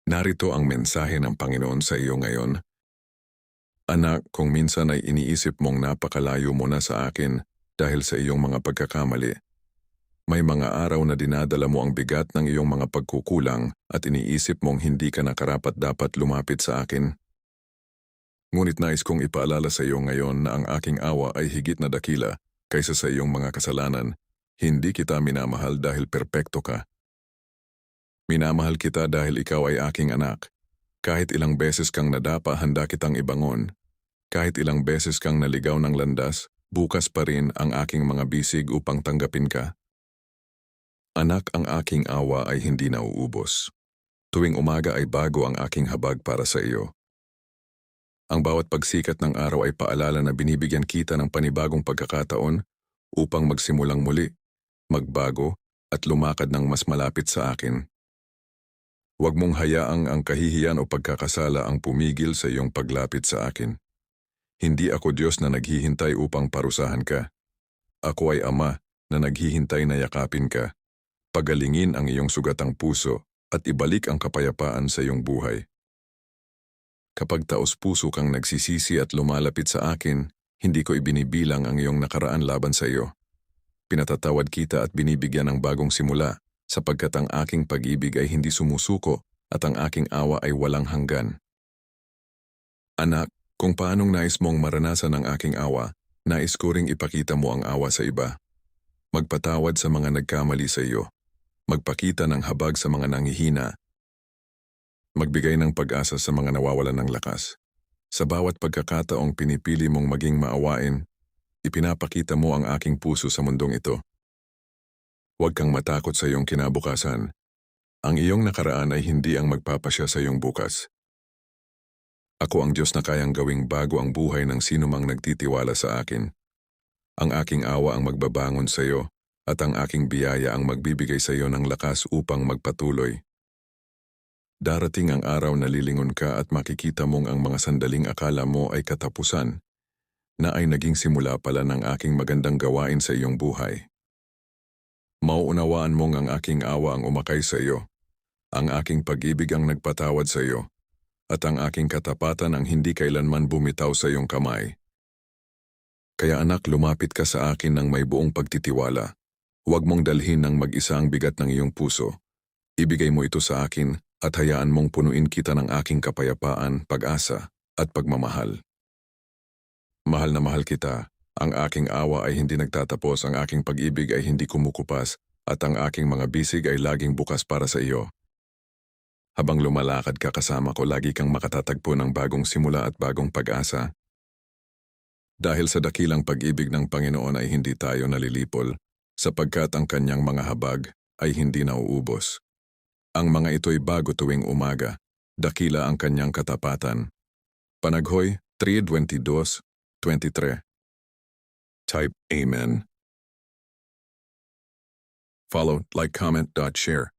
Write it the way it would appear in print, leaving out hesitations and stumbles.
Narito ang mensahe ng Panginoon sa iyo ngayon. Anak, kung minsan ay iniisip mong napakalayo mo na sa akin dahil sa iyong mga pagkakamali, may mga araw na dinadala mo ang bigat ng iyong mga pagkukulang at iniisip mong hindi ka na karapat-dapat lumapit sa akin. Ngunit nais kong ipaalala sa iyo ngayon na ang aking awa ay higit na dakila kaysa sa iyong mga kasalanan. Hindi kita minamahal dahil perpekto ka. Minamahal kita dahil ikaw ay aking anak. Kahit ilang beses kang nadapa, handa kitang ibangon. Kahit ilang beses kang naligaw ng landas, bukas pa rin ang aking mga bisig upang tanggapin ka. Anak, ang aking awa ay hindi nauubos. Tuwing umaga ay bago ang aking habag para sa iyo. Ang bawat pagsikat ng araw ay paalala na binibigyan kita ng panibagong pagkakataon upang magsimulang muli, magbago, at lumakad ng mas malapit sa akin. Huwag mong hayaang ang kahihiyan o pagkakasala ang pumigil sa iyong paglapit sa akin. Hindi ako Diyos na naghihintay upang parusahan ka. Ako ay Ama na naghihintay na yakapin ka, pagalingin ang iyong sugatang puso at ibalik ang kapayapaan sa iyong buhay. Kapag taos-puso kang nagsisisi at lumalapit sa akin, hindi ko ibinibilang ang iyong nakaraan laban sa iyo. Pinatatawad kita at binibigyan ng bagong simula, sapagkat ang aking pag-ibig ay hindi sumusuko at ang aking awa ay walang hanggan. Anak, kung paanong nais mong maranasan ang aking awa, nais ko ring ipakita mo ang awa sa iba. Magpatawad sa mga nagkamali sa iyo. Magpakita ng habag sa mga nanghihina. Magbigay ng pag-asa sa mga nawawalan ng lakas. Sa bawat pagkakataong pinipili mong maging maawain, ipinapakita mo ang aking puso sa mundong ito. Huwag kang matakot sa iyong kinabukasan. Ang iyong nakaraan ay hindi ang magpapasya sa iyong bukas. Ako ang Diyos na kayang gawing bago ang buhay ng sinumang nagtitiwala sa akin. Ang aking awa ang magbabangon sa iyo, at ang aking biyaya ang magbibigay sa iyo ng lakas upang magpatuloy. Darating ang araw na lilingon ka at makikita mong ang mga sandaling akala mo ay katapusan, na ay naging simula pala ng aking magandang gawain sa iyong buhay. Mauunawaan mong ang aking awa ang umakay sa iyo, ang aking pag-ibig ang nagpatawad sa iyo, at ang aking katapatan ang hindi kailanman bumitaw sa iyong kamay. Kaya anak, lumapit ka sa akin ng may buong pagtitiwala. Huwag mong dalhin ng mag-isa ang bigat ng iyong puso. Ibigay mo ito sa akin at hayaan mong punuin kita ng aking kapayapaan, pag-asa, at pagmamahal. Mahal na mahal kita. Ang aking awa ay hindi nagtatapos, ang aking pag-ibig ay hindi kumukupas, at ang aking mga bisig ay laging bukas para sa iyo. Habang lumalakad ka kasama ko, lagi kang makatatagpo ng bagong simula at bagong pag-asa. Dahil sa dakilang pag-ibig ng Panginoon ay hindi tayo nalilipol, sapagkat ang kanyang mga habag ay hindi nauubos. Ang mga ito'y bago tuwing umaga, dakila ang kanyang katapatan. Panaghoy 3:22-23. Type Amen. Follow, like, comment, share.